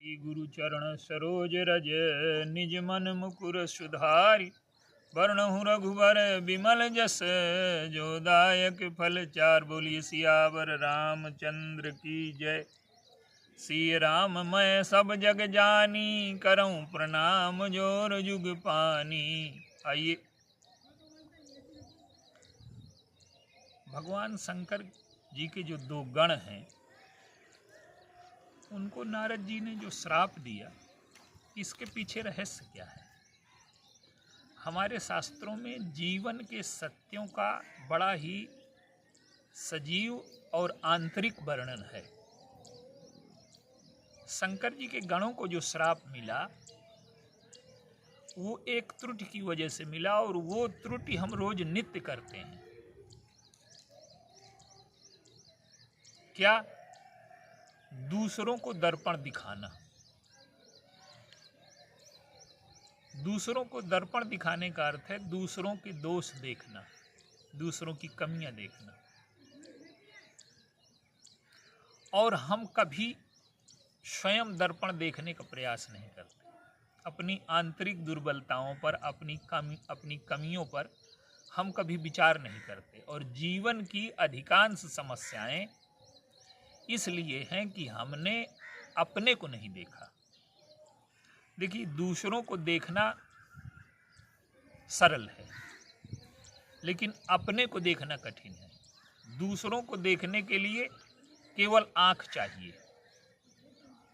गुरु चरण सरोज रज निज मन मुकुर सुधारि। वर्णहु रघुबर विमल जस जो दायक फल चार। बोलिए सियावर रामचंद्र की जय। सिय राम मैं सब जग जानी, करऊं प्रणाम जोर जुग पानी। आइए, भगवान शंकर जी के जो दो गण हैं, उनको नारद जी ने जो श्राप दिया, इसके पीछे रहस्य क्या है? हमारे शास्त्रों में जीवन के सत्यों का बड़ा ही सजीव और आंतरिक वर्णन है। शंकर जी के गणों को जो श्राप मिला, वो एक त्रुटि की वजह से मिला, और वो त्रुटि हम रोज नित्य करते हैं। क्या? दूसरों को दर्पण दिखाना। दूसरों को दर्पण दिखाने का अर्थ है दूसरों के दोष देखना, दूसरों की कमियां देखना। और हम कभी स्वयं दर्पण देखने का प्रयास नहीं करते। अपनी आंतरिक दुर्बलताओं पर, अपनी कमियों पर हम कभी विचार नहीं करते। और जीवन की अधिकांश समस्याएं इसलिए हैं कि हमने अपने को नहीं देखा। देखिए, दूसरों को देखना सरल है, लेकिन अपने को देखना कठिन है। दूसरों को देखने के लिए केवल आंख चाहिए,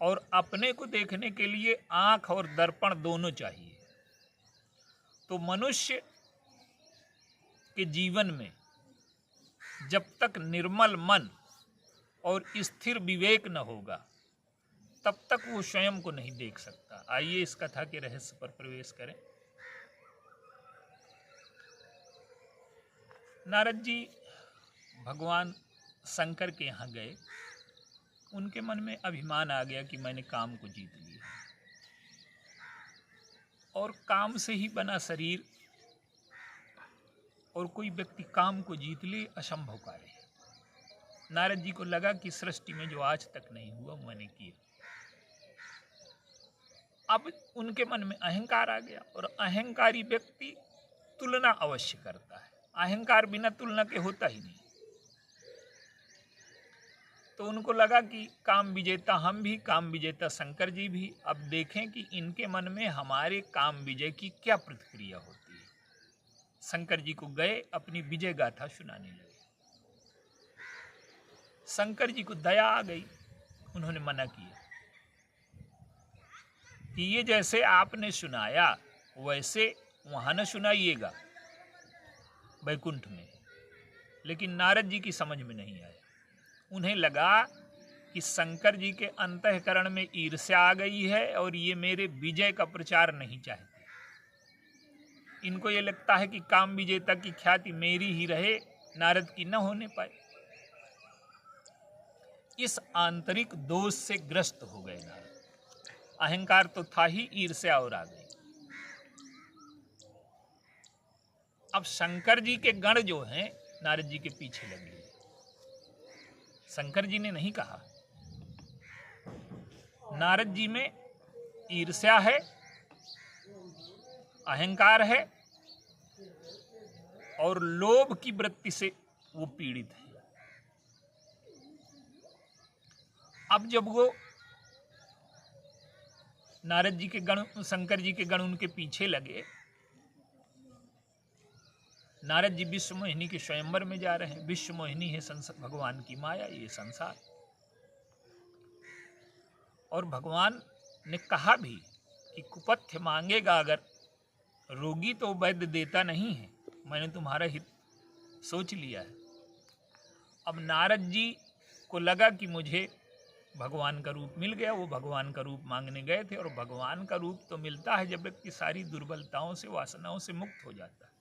और अपने को देखने के लिए आंख और दर्पण दोनों चाहिए। तो मनुष्य के जीवन में जब तक निर्मल मन और स्थिर विवेक न होगा, तब तक वो स्वयं को नहीं देख सकता। आइए इस कथा के रहस्य पर प्रवेश करें। नारद जी भगवान शंकर के यहाँ गए। उनके मन में अभिमान आ गया कि मैंने काम को जीत लिया, और काम से ही बना शरीर और कोई व्यक्ति काम को जीत ले, असंभव कार्य है। नारद जी को लगा कि सृष्टि में जो आज तक नहीं हुआ मैंने किया। अब उनके मन में अहंकार आ गया, और अहंकारी व्यक्ति तुलना अवश्य करता है। अहंकार बिना तुलना के होता ही नहीं। तो उनको लगा कि काम विजेता हम भी, काम विजेता शंकर जी भी। अब देखें कि इनके मन में हमारे काम विजय की क्या प्रतिक्रिया होती है। शंकर जी को गए, अपनी विजय गाथा सुनाने लगे। शंकर जी को दया आ गई। उन्होंने मना किया कि ये जैसे आपने सुनाया वैसे वहां न सुनाइएगा वैकुंठ में। लेकिन नारद जी की समझ में नहीं आया। उन्हें लगा कि शंकर जी के अंतःकरण में ईर्ष्या आ गई है, और ये मेरे विजय का प्रचार नहीं चाहते। इनको ये लगता है कि काम विजेता की ख्याति मेरी ही रहे, नारद की न होने पाए। इस आंतरिक दोष से ग्रस्त हो गए नारद। अहंकार तो था ही, ईर्ष्या और आ गई। अब शंकर जी के गण जो हैं, नारद जी के पीछे लगे। शंकर जी ने नहीं कहा। नारद जी में ईर्ष्या है, अहंकार है, और लोभ की वृत्ति से वो पीड़ित है। अब जब वो नारद जी के गण, शंकर जी के गण उनके पीछे लगे, नारद जी विश्व मोहिनी के स्वयंवर में जा रहे हैं। विश्व मोहिनी है भगवान की माया, ये संसार। और भगवान ने कहा भी कि कुपथ्य मांगेगा अगर रोगी तो वैद्य देता नहीं है, मैंने तुम्हारा हित सोच लिया है। अब नारद जी को लगा कि मुझे भगवान का रूप मिल गया। वो भगवान का रूप मांगने गए थे, और भगवान का रूप तो मिलता है जब व्यक्ति सारी दुर्बलताओं से, वासनाओं से मुक्त हो जाता है।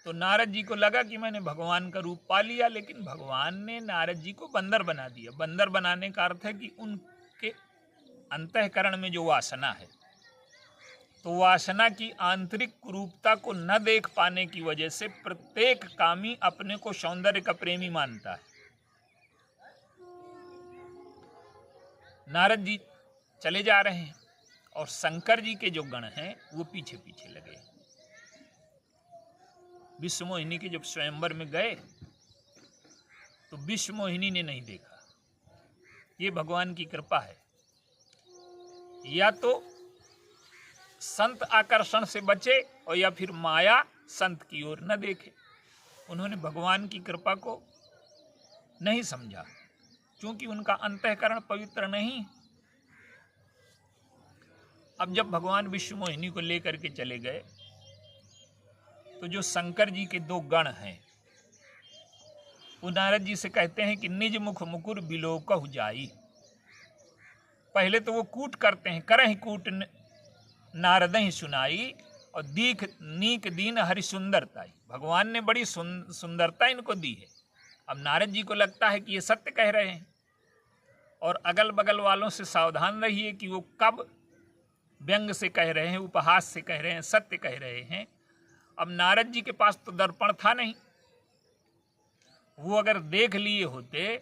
तो नारद जी को लगा कि मैंने भगवान का रूप पा लिया, लेकिन भगवान ने नारद जी को बंदर बना दिया। बंदर बनाने का अर्थ है कि उनके अंतःकरण में जो वासना है, तो वासना की आंतरिक कुरूपता को न देख पाने की वजह से प्रत्येक कामी अपने को सौंदर्य का प्रेमी मानता है। नारद जी चले जा रहे हैं और शंकर जी के जो गण हैं वो पीछे पीछे लगे। विश्व मोहिनी के जब स्वयंवर में गए तो विश्व मोहिनी ने नहीं देखा। ये भगवान की कृपा है। या तो संत आकर्षण से बचे और या फिर माया संत की ओर न देखे। उन्होंने भगवान की कृपा को नहीं समझा क्योंकि उनका अंतःकरण पवित्र नहीं। अब जब भगवान विश्व मोहिनी को लेकर के चले गए तो जो शंकर जी के दो गण हैं वो नारद जी से कहते हैं कि निज मुख मुकुर बिलोकहु जाई। पहले तो वो कूट करते हैं, करहि कूट नारद ही सुनाई और दीख नीक दीन हरि सुंदरताई। भगवान ने बड़ी सुंदरता इनको दी है। अब नारद जी को लगता है कि ये सत्य कह रहे हैं और अगल बगल वालों से सावधान रहिए कि वो कब व्यंग से कह रहे हैं, उपहास से कह रहे हैं, सत्य कह रहे हैं। अब नारद जी के पास तो दर्पण था नहीं। वो अगर देख लिए होते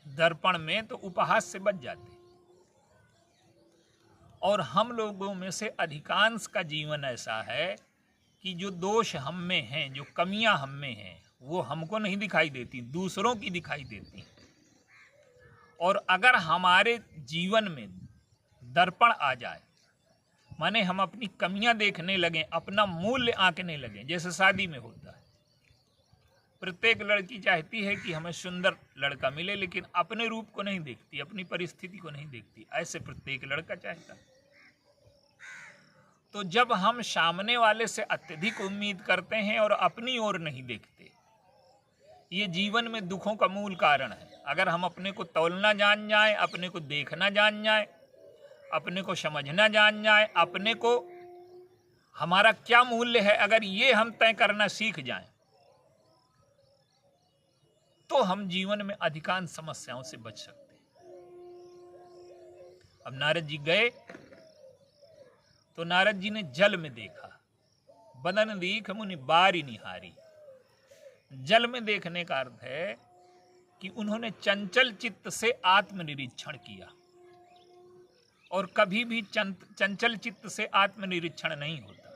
दर्पण में तो उपहास से बच जाते। और हम लोगों में से अधिकांश का जीवन ऐसा है कि जो दोष हम में हैं, जो कमियां हम में हैं, वो हमको नहीं दिखाई देती, दूसरों की दिखाई देती। और अगर हमारे जीवन में दर्पण आ जाए, माने हम अपनी कमियां देखने लगें, अपना मूल्य आंकने लगें, जैसे शादी में होता है। प्रत्येक लड़की चाहती है कि हमें सुंदर लड़का मिले, लेकिन अपने रूप को नहीं देखती, अपनी परिस्थिति को नहीं देखती। ऐसे प्रत्येक लड़का चाहता है। तो जब हम सामने वाले से अत्यधिक उम्मीद करते हैं और अपनी ओर नहीं देखते, ये जीवन में दुखों का मूल कारण है। अगर हम अपने को तौलना जान जाएं, अपने को देखना जान जाएं, अपने को समझना जान जाएं, अपने को हमारा क्या मूल्य है, अगर ये हम तय करना सीख जाएं, तो हम जीवन में अधिकांश समस्याओं से बच सकते हैं। अब नारद जी गए तो नारद जी ने जल में देखा, बदन दीख मुनि बारी निहारी। जल में देखने का अर्थ है कि उन्होंने चंचल चित्त से आत्मनिरीक्षण किया। और कभी भी चंचल चित्त से आत्मनिरीक्षण नहीं होता।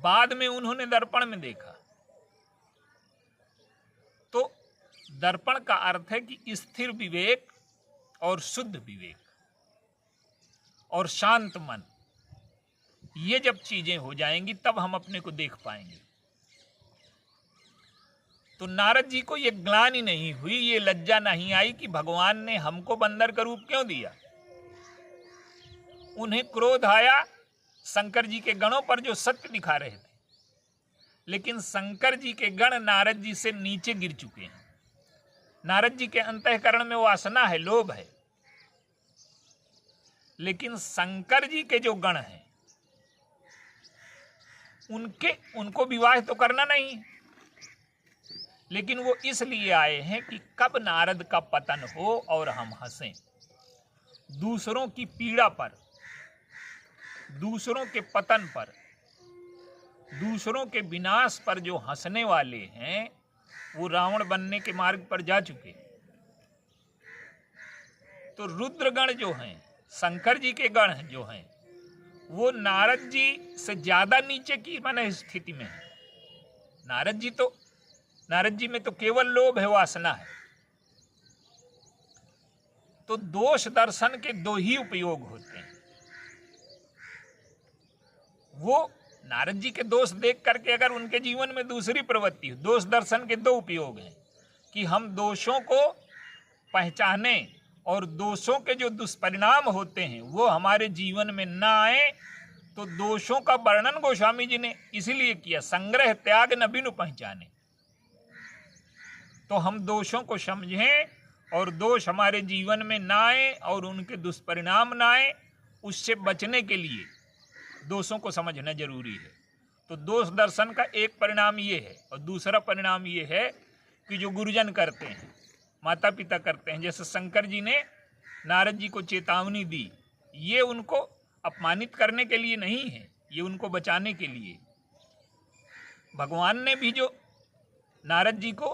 बाद में उन्होंने दर्पण में देखा। तो दर्पण का अर्थ है कि स्थिर विवेक और शुद्ध विवेक और शांत मन, ये जब चीजें हो जाएंगी तब हम अपने को देख पाएंगे। तो नारद जी को ये ग्लानि नहीं हुई, ये लज्जा नहीं आई कि भगवान ने हमको बंदर का रूप क्यों दिया। उन्हें क्रोध आया शंकर जी के गणों पर जो सत्य दिखा रहे थे, लेकिन शंकर जी के गण नारद जी से नीचे गिर चुके हैं। नारद जी के अंतःकरण में वासना है, लोभ है, लेकिन शंकर जी के जो गण हैं उनको विवाह तो करना नहीं, लेकिन वो इसलिए आए हैं कि कब नारद का पतन हो और हम हंसें। दूसरों की पीड़ा पर, दूसरों के पतन पर, दूसरों के विनाश पर जो हंसने वाले हैं वो रावण बनने के मार्ग पर जा चुके। तो रुद्रगण जो हैं, शंकर जी के गण जो हैं, वो नारद जी से ज्यादा नीचे की माने स्थिति में है। नारद जी में तो केवल लोभ है, वासना है। तो दोष दर्शन के दो ही उपयोग होते हैं। वो नारद जी के दोष देख करके अगर उनके जीवन में दूसरी प्रवृत्ति हो, दोष दर्शन के दो उपयोग हैं कि हम दोषों को पहचाने और दोषों के जो दुष्परिणाम होते हैं वो हमारे जीवन में ना आए। तो दोषों का वर्णन गोस्वामी जी ने इसीलिए किया, संग्रह त्याग न बिनु पहचाने। तो हम दोषों को समझें और दोष हमारे जीवन में ना आए और उनके दुष्परिणाम ना आए, उससे बचने के लिए दोषों को समझना जरूरी है। तो दोष दर्शन का एक परिणाम ये है, और दूसरा परिणाम ये है कि जो गुरुजन करते हैं, माता पिता करते हैं, जैसे शंकर जी ने नारद जी को चेतावनी दी, ये उनको अपमानित करने के लिए नहीं है, ये उनको बचाने के लिए। भगवान ने भी जो नारद जी को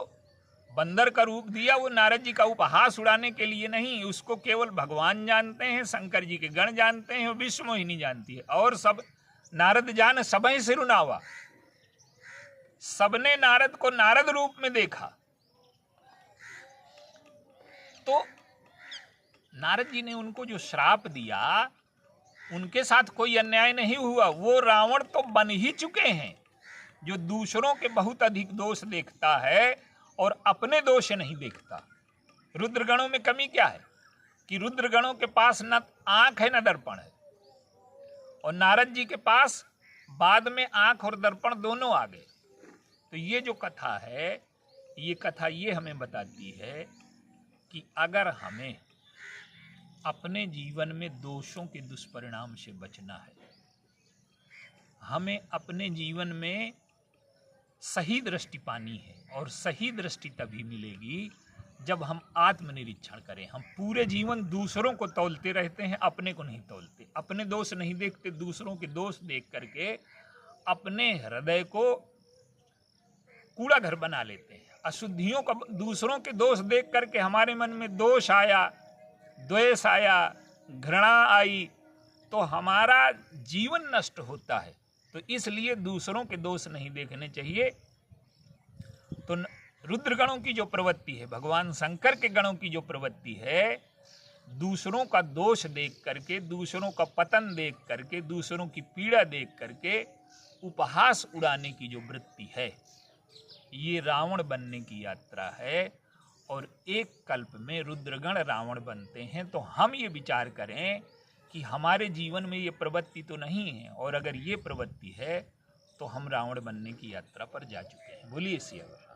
बंदर का रूप दिया वो नारद जी का उपहास उड़ाने के लिए नहीं, उसको केवल भगवान जानते हैं, शंकर जी के गण जानते हैं, विश्व मोहिनी जानती है। और सब नारद जान सबहीं सिर उनावा, सबने नारद को नारद रूप में देखा। तो नारद जी ने उनको जो श्राप दिया, उनके साथ कोई अन्याय नहीं हुआ। वो रावण तो बन ही चुके हैं, जो दूसरों के बहुत अधिक दोष देखता है और अपने दोष नहीं देखता। रुद्रगणों में कमी क्या है कि रुद्रगणों के पास न आंख है न दर्पण है, और नारद जी के पास बाद में आंख और दर्पण दोनों आ गए। तो ये जो कथा है, ये कथा ये हमें बताती है कि अगर हमें अपने जीवन में दोषों के दुष्परिणाम से बचना है, हमें अपने जीवन में सही दृष्टि पानी है, और सही दृष्टि तभी मिलेगी जब हम आत्मनिरीक्षण करें। हम पूरे जीवन दूसरों को तौलते रहते हैं, अपने को नहीं तौलते, अपने दोष नहीं देखते, दूसरों के दोष देख करके अपने हृदय को कूड़ा घर बना लेते हैं। अशुद्धियों का, दूसरों के दोष देख करके हमारे मन में दोष आया, द्वेष आया, घृणा आई, तो हमारा जीवन नष्ट होता है। तो इसलिए दूसरों के दोष नहीं देखने चाहिए। तो रुद्रगणों की जो प्रवृत्ति है, भगवान शंकर के गणों की जो प्रवृत्ति है, दूसरों का दोष देख करके, दूसरों का पतन देख करके, दूसरों की पीड़ा देख करके उपहास उड़ाने की जो वृत्ति है, ये रावण बनने की यात्रा है। और एक कल्प में रुद्रगण रावण बनते हैं। तो हम ये विचार करें कि हमारे जीवन में ये प्रवृत्ति तो नहीं है, और अगर ये प्रवृत्ति है तो हम रावण बनने की यात्रा पर जा चुके हैं। बोलिए सियावर।